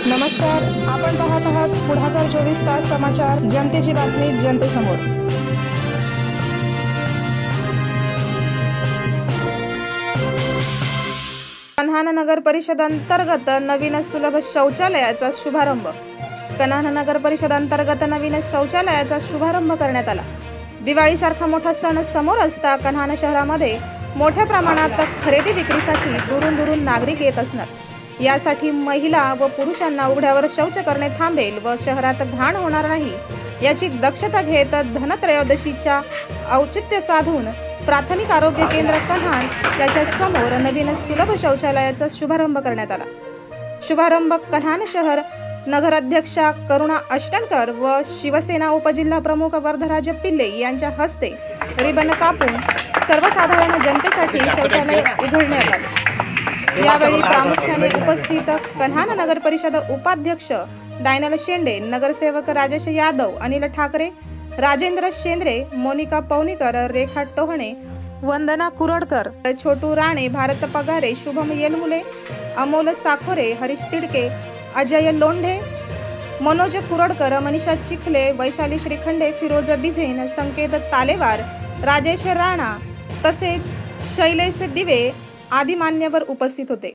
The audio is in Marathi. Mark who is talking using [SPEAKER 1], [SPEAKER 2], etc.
[SPEAKER 1] नमस्कार, आपण पाहत आहात पुढाकार 24 तास समाचार, जनतेची बातमी जनतेसमोर। कन्हान नगर परिषद अंतर्गत नवीन सुलभ शौचालयाचा शुभारंभ। कन्हान नगर परिषद अंतर्गत नवीन शौचालयाचा शुभारंभ करण्यात आला। दिवाळीसारखा मोठा सण समोर असता कन्हान शहरामध्ये मोठ्या प्रमाणात खरेदी विक्रीसाठी दुरून नागरिक येत असणार। यासाठी महिला व पुरुषांना उघड्यावर शौच करणे थांबेल व शहरात घाण होणार नाही याची दक्षता घेत धनत्रयोदशीच्या औचित्य साधून प्राथमिक आरोग्य केंद्र कन्हान याच्या समोर नवीन सुलभ शौचालयाचा शुभारंभ करण्यात आला। शुभारंभ कन्हान शहर नगराध्यक्षा करुणा अष्टणकर व शिवसेना उपजिल्हा प्रमुख वरदराज पिल्ले यांच्या हस्ते रिबन कापून सर्वसाधारण जनतेसाठी शौचालय उघडण्यात आले। यावेळी प्रामुख्याने उपस्थित कन्हान नगर परिषद उपाध्यक्ष डायनल शेंडे, नगरसेवक राजेश यादव, अनिल ठाकरे, राजेंद्र शेंद्रे, मोनिका पौनीकर, रेखा टोहणे, वंदना कुरडकर, छोटू राणे, भारत पगारे, शुभम येलमुले, अमोल साखोरे, हरीश तिडके, अजय लोंढे, मनोज कुरडकर, मनीषा चिखले, वैशाली श्रीखंडे, फिरोज बिझेन, संकेत तालेवार, राजेश राणा तसेच शैलेश दिवे आदी मान्यवर उपस्थित होते।